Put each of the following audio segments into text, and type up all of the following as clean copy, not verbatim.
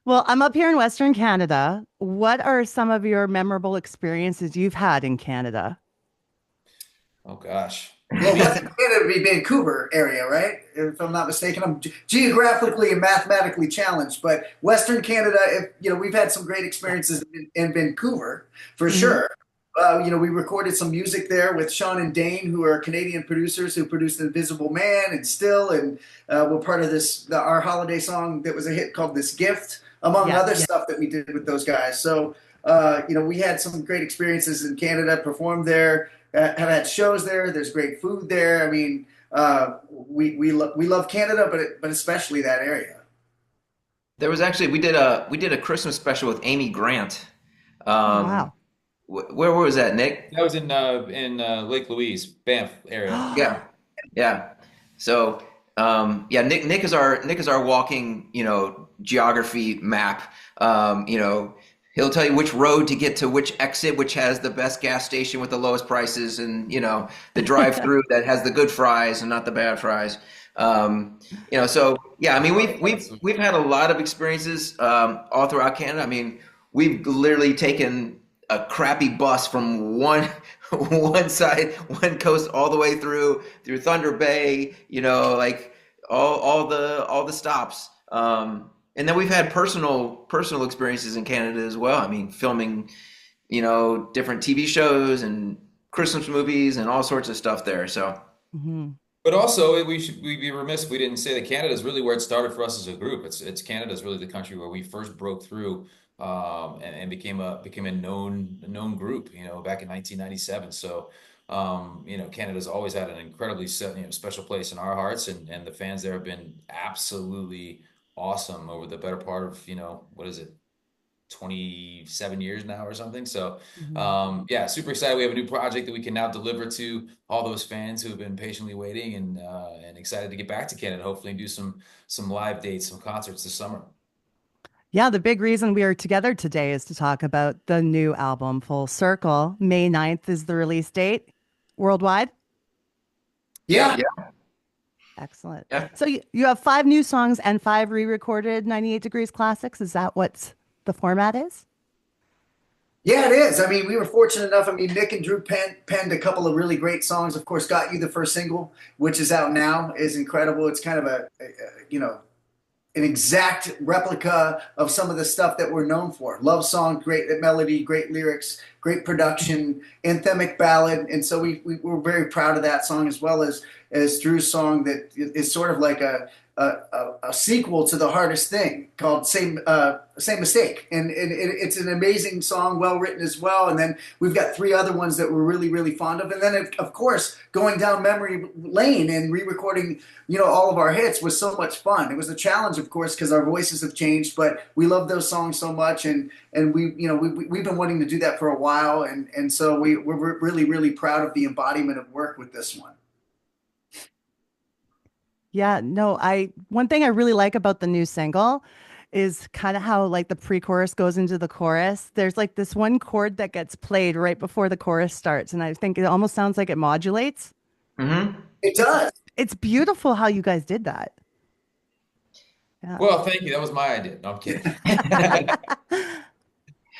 Well, I'm up here in Western Canada. What are some of your memorable experiences you've had in Canada? Oh gosh. Well, Me, Western Canada would be Vancouver area, right? If I'm not mistaken, I'm geographically and mathematically challenged, but Western Canada, we've had some great experiences in Vancouver for Hmm. sure. We recorded some music there with Sean and Dane, who are Canadian producers who produced Invisible Man and Still, and were part of our holiday song that was a hit called This Gift, among Yes. other stuff that we did with those guys. So, we had some great experiences in Canada, performed there, have had shows there. There's great food there. I mean, we love Canada, but especially that area. there was actually we did a Christmas special with Amy Grant. Um, Wow. where was that, Nick? That was in Lake Louise, Banff area. Yeah, yeah. So yeah, Nick is our walking, geography map. He'll tell you which road to get to which exit, which has the best gas station with the lowest prices, and the drive-through that has the good fries and not the bad fries. So yeah, I mean we've had a lot of experiences all throughout Canada. I mean, we've literally taken a crappy bus from one one side, one coast, all the way through Thunder Bay. Like all the stops. And then we've had personal experiences in Canada as well. I mean, filming, different TV shows and Christmas movies and all sorts of stuff there. So Hmm. But also, we'd be remiss if we didn't say that Canada is really where it started for us as a group. It's Canada is really the country where we first broke through and became a known group. Back in 1997. So Canada's always had an incredibly special place in our hearts, and the fans there have been absolutely awesome over the better part of what is it, 27 years now or something. So, Hmm. yeah, super excited. We have a new project that we can now deliver to all those fans who have been patiently waiting, and excited to get back to Canada. Hopefully, do some live dates, some concerts this summer. Yeah, the big reason we are together today is to talk about the new album, Full Circle. May 9th is the release date worldwide. Yeah, yeah, Excellent. yeah. So you have five new songs and five re-recorded 98 Degrees classics. Is that what the format is? yeah, it is. I mean, we were fortunate enough. I mean, Nick and Drew penned a couple of really great songs. Of course, "Got You," the first single, which is out now, is incredible. It's kind of an exact replica of some of the stuff that we're known for. Love song, great melody, great lyrics, great production, anthemic ballad, and so we're very proud of that song, as well as Drew's song that is sort of like a sequel to The Hardest Thing, called Same Mistake, and it's an amazing song, well written as well. And then we've got three other ones that we're really fond of, and then of course going down memory lane and re-recording all of our hits was so much fun. It was a challenge, of course, because our voices have changed, but we love those songs so much, and we've been wanting to do that for a while, and so we're really proud of the embodiment of work with this one. Yeah, no, one thing I really like about the new single is kind of how like the pre-chorus goes into the chorus. There's like this one chord that gets played right before the chorus starts, and I think it almost sounds like it modulates. Hmm. It It's does. it's beautiful how you guys did that. Yeah. Well, thank you. That was my idea. No, I'm kidding.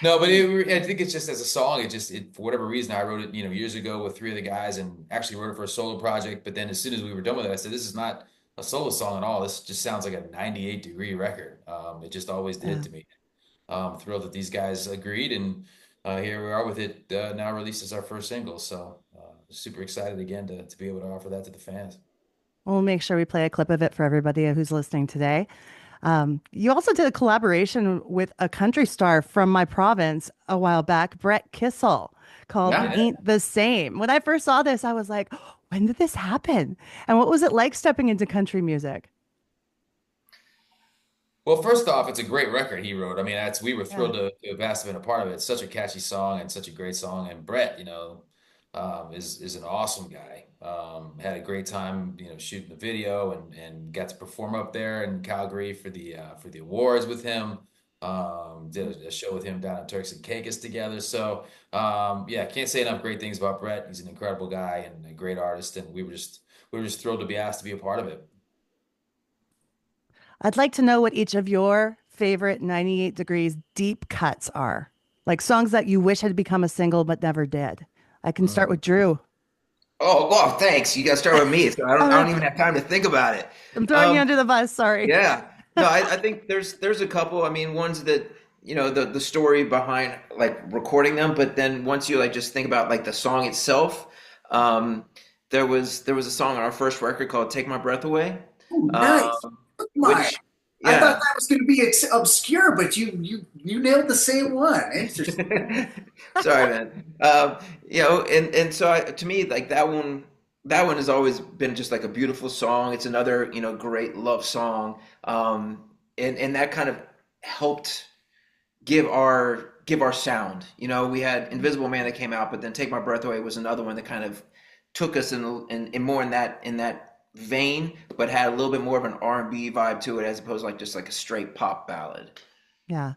No, but I think it's just as a song. For whatever reason, I wrote it, years ago with three of the guys, and actually wrote it for a solo project. But then as soon as we were done with it, I said, "This is not a solo song at all. This just sounds like a 98-degree record." It just always did Yeah. to me. Thrilled that these guys agreed, and here we are with it now released as our first single. So super excited again to be able to offer that to the fans. We'll make sure we play a clip of it for everybody who's listening today. You also did a collaboration with a country star from my province a while back, Brett Kissel, called Yeah. Yeah. Ain't the Same. When I first saw this, I was like, "Oh, when did this happen? And what was it like stepping into country music?" Well, first off, it's a great record he wrote. I mean, we were Yeah. thrilled to have asked him been a part of it. It's such a catchy song and such a great song. And Brett, is an awesome guy. Had a great time, shooting the video, and got to perform up there in Calgary for the awards with him. Did a show with him down in Turks and Caicos together. So yeah, can't say enough great things about Brett. He's an incredible guy and a great artist, and we were just thrilled to be asked to be a part of it. I'd like to know what each of your favorite 98 Degrees deep cuts are? Like songs that you wish had become a single but never did. I can start with Mm. Drew. Oh, well, thanks. You got to start with me, so Oh, I don't even have time to think about it. I'm throwing you Um, under the bus. Sorry. yeah, no, I think there's a couple. I mean, ones that the story behind like recording them, but then once you like just think about like the song itself, um, there was a song on our first record called "Take My Breath Away," Oh, nice. um, My, which I thought yeah. that was going to be obscure, but you nailed the same one. Interesting. Sorry, man. And so to me, like that one has always been just like a beautiful song. It's another, great love song. And that kind of helped give our sound. We had Invisible Man that came out, but then Take My Breath Away was another one that kind of took us in more in that vein, but had a little bit more of an R&B vibe to it as opposed to like just like a straight pop ballad. Yeah.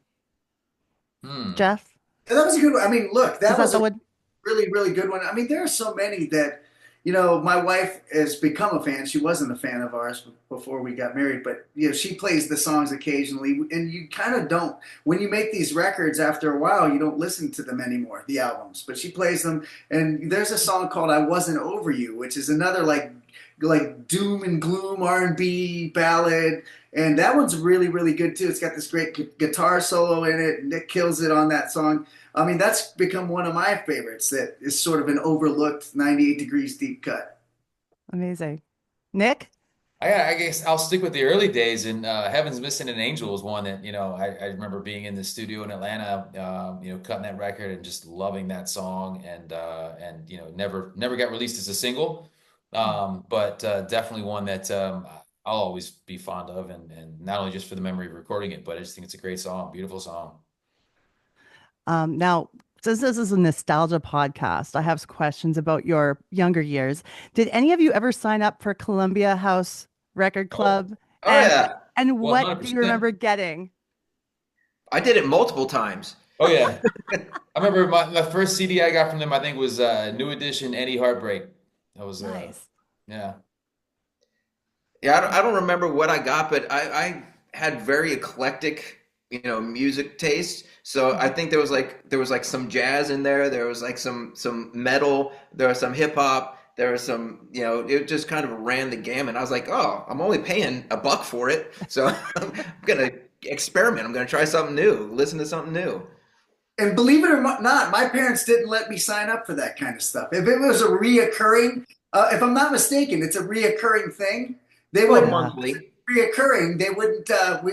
Hmm. Jeff, And that was a good one. I mean, look, is that that was the a one? really, really good one. I mean, there are so many that, my wife has become a fan. She wasn't a fan of ours before we got married, but she plays the songs occasionally, and you kind of don't. When you make these records, after a while, you don't listen to them anymore, the albums. But she plays them, and there's a song called "I Wasn't Over You," which is another like doom and gloom R&B ballad, and that one's really, really good too. It's got this great guitar solo in it. Nick kills it on that song. I mean, that's become one of my favorites. That is sort of an overlooked 98 degrees deep cut. Amazing. Nick? I guess I'll stick with the early days, and Heaven's Missing an Angel is one that, I remember being in the studio in Atlanta, cutting that record and just loving that song, and never got released as a single, but definitely one that I'll always be fond of, and not only just for the memory of recording it, but I just think it's a great song, beautiful song. Now, since this is a nostalgia podcast, I have some questions about your younger years. Did any of you ever sign up for Columbia House Record Oh, Club? Oh And yeah, and what do you 100%. remember getting? I did it multiple times. Oh yeah. I remember my first CD I got from them, I think was New Edition Any Heartbreak. That was Nice. yeah. Yeah, I don't remember what I got, but I had very eclectic, music taste. So I think there was like some jazz in there. There was like some metal. There was some hip hop. There was some, it just kind of ran the gamut. I was like, oh, I'm only paying $1 for it, so I'm gonna experiment. I'm gonna try something new. Listen to something new. And believe it or not, my parents didn't let me sign up for that kind of stuff. If it was a reoccurring, if I'm not mistaken, it's a reoccurring thing. They Well, wouldn't Yeah. monthly. reoccurring. They wouldn't.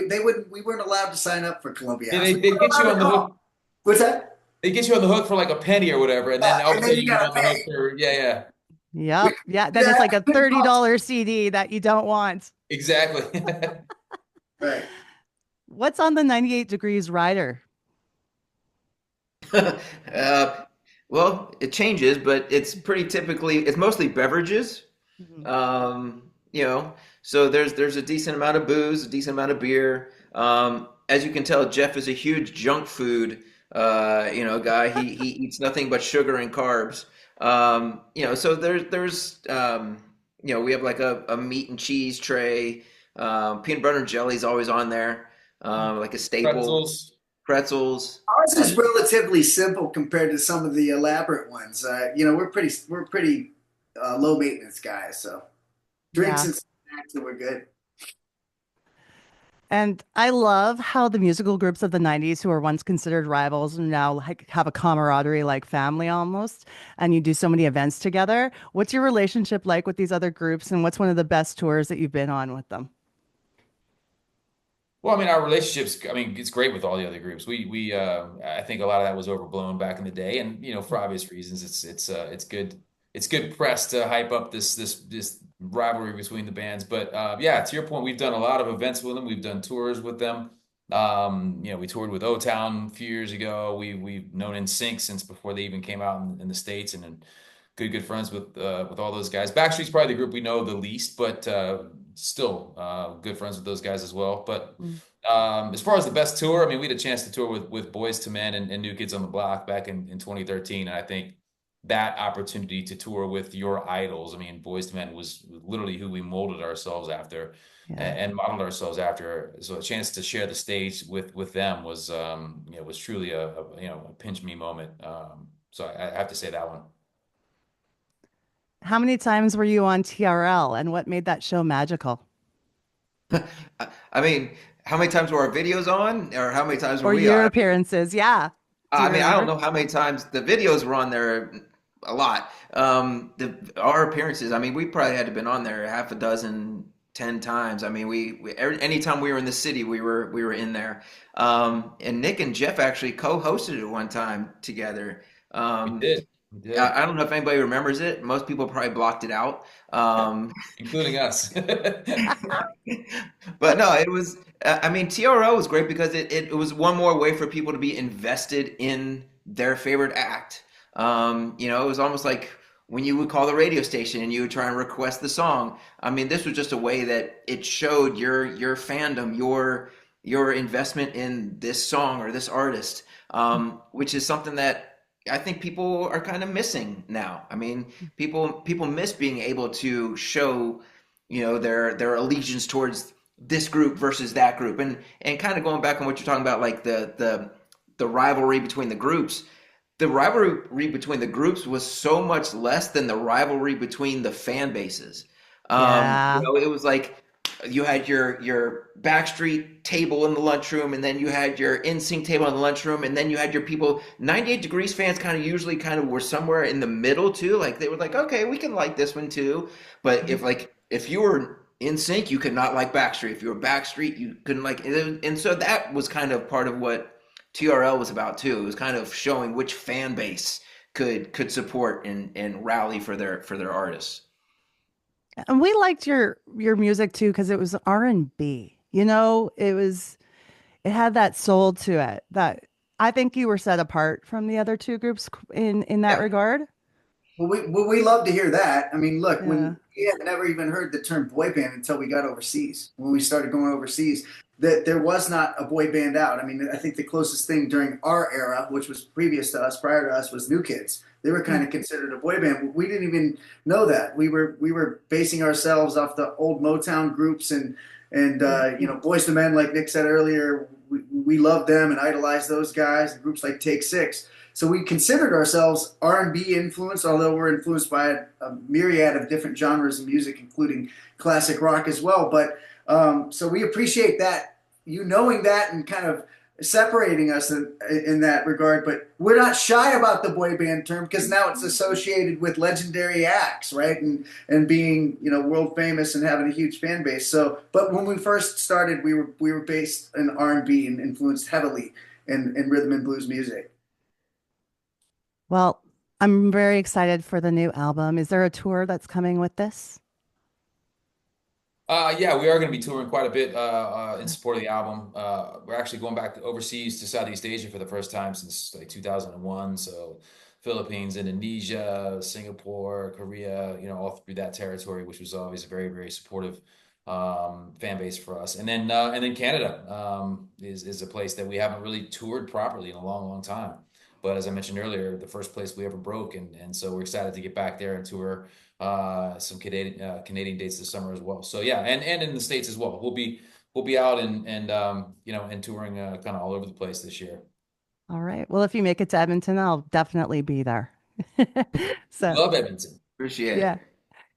They wouldn't. We weren't allowed to sign up for Columbia Yeah, House. We they weren't get you allowed on to the call. hook. What's that? They get you on the hook for like a penny or whatever, and then all of a And then sudden you you're gotta on the hook pay. for yeah. We, Yep. Yeah. Then it's that like a couldn't cost. $30 CD that you don't want. Exactly. Right. What's on the 98 Degrees rider? uh, well, it changes, but it's mostly beverages. Mhm. Um, you know, so there's a decent amount of booze, a decent amount of beer. As you can tell, Jeff is a huge junk food guy. He eats nothing but sugar and carbs. So we have like a meat and cheese tray. Peanut butter and jelly is always on there, like a staple. Pretzels. Pretzels. Ours is relatively simple compared to some of the elaborate ones. We're pretty low maintenance guys, so drinks Yeah. and snacks, and we're good. And I love how the musical groups of the 90s who were once considered rivals and now like have a camaraderie like family almost, and you do so many events together. What's your relationship like with these other groups, and what's one of the best tours that you've been on with them? Well, I mean, our relationships, I mean, it's great with all the other groups. I think a lot of that was overblown back in the day, and for obvious reasons, it's good press to hype up this rivalry between the bands. But yeah, to your point, we've done a lot of events with them. We've done tours with them. We toured with O-Town a few years ago. We've known NSYNC since before they even came out in the States, and then good friends with all those guys. Backstreet's probably the group we know the least, but still good friends with those guys as well. But Mm. as far as the best tour, I mean, we had a chance to tour with Boys to Men and New Kids on the Block back in 2013, and I think that opportunity to tour with your idols, I mean, Boys to Men was literally who we molded ourselves after. Yeah. and modeled ourselves after. So a chance to share the stage with them was was truly a pinch me moment. So I have to say that one. How many times were you on TRL and what made that show magical? I mean, how many times were our videos on, or how many times were Or we your on? appearances? Yeah. Do you I mean, I don't remember? know how many times the videos were on there. A lot. Our appearances. I mean, we probably had to been on there half a dozen, 10 times. I mean, anytime we were in the city, we were in there. And Nick and Jeff actually co-hosted it one time together. We Um, did. We did. I don't know if anybody remembers it. Most people probably blocked it out. Including us. But no, it was. I mean, TRL was great because it was one more way for people to be invested in their favorite act. It was almost like when you would call the radio station and you would try and request the song. I mean, this was just a way that it showed your fandom, your investment in this song or this artist, which is something that I think people are kind of missing now. I mean, people miss being able to show, their allegiance towards this group versus that group, and kind of going back on what you're talking about, like the rivalry between the groups. The rivalry between the groups was so much less than the rivalry between the fan bases. Yeah. It was like you had your Backstreet table in the lunchroom, and then you had your NSYNC table in the lunchroom, and then you had your people. 98 Degrees fans kind of usually kind of were somewhere in the middle too. Like they were like, okay, we can like this one too. But if you were NSYNC, you could not like Backstreet. If you were Backstreet, you couldn't like. And so that was kind of part of what TRL was about too. It was kind of showing which fan base could support and rally for their artists. And we liked your music too because it was R&B. It had that soul to it that I think you were set apart from the other two groups in that Yeah. regard. Well, we love to hear that. I mean, look, Yeah. when we had never even heard the term boy band until we got overseas. When we started going overseas, that there was not a boy band out. I mean, I think the closest thing during our era, which was previous to us, prior to us, was New Kids. They were kind of considered a boy band. We didn't even know that. We were basing ourselves off the old Motown groups and Boys to Men, like Nick said earlier. We loved them and idolized those guys. And groups like Take Six. So we considered ourselves R&B influenced, although we're influenced by a myriad of different genres of music, including classic rock as well. But so we appreciate that, you knowing that and kind of separating us in that regard. But we're not shy about the boy band term because now it's associated with legendary acts, right? And being world famous and having a huge fan base. So, but when we first started, we were based in R&B and influenced heavily in rhythm and blues music. Well, I'm very excited for the new album. Is there a tour that's coming with this? Yeah, we are going to be touring quite a bit in support of the album. We're actually going back overseas to Southeast Asia for the first time since like 2001. So Philippines, Indonesia, Singapore, Korea, all through that territory, which was always a very, very supportive fan base for us. And then Canada is a place that we haven't really toured properly in a long, long time. But as I mentioned earlier, the first place we ever broke, and so we're excited to get back there and tour some Canadian dates this summer as well. So yeah, and in the States as well. We'll be out and touring kind of all over the place this year. All right. Well, if you make it to Edmonton, I'll definitely be there. So, Love Edmonton. Appreciate yeah. it.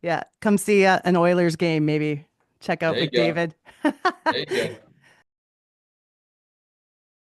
Yeah. Come see an Oilers game, maybe check out There you go. McDavid. There you go.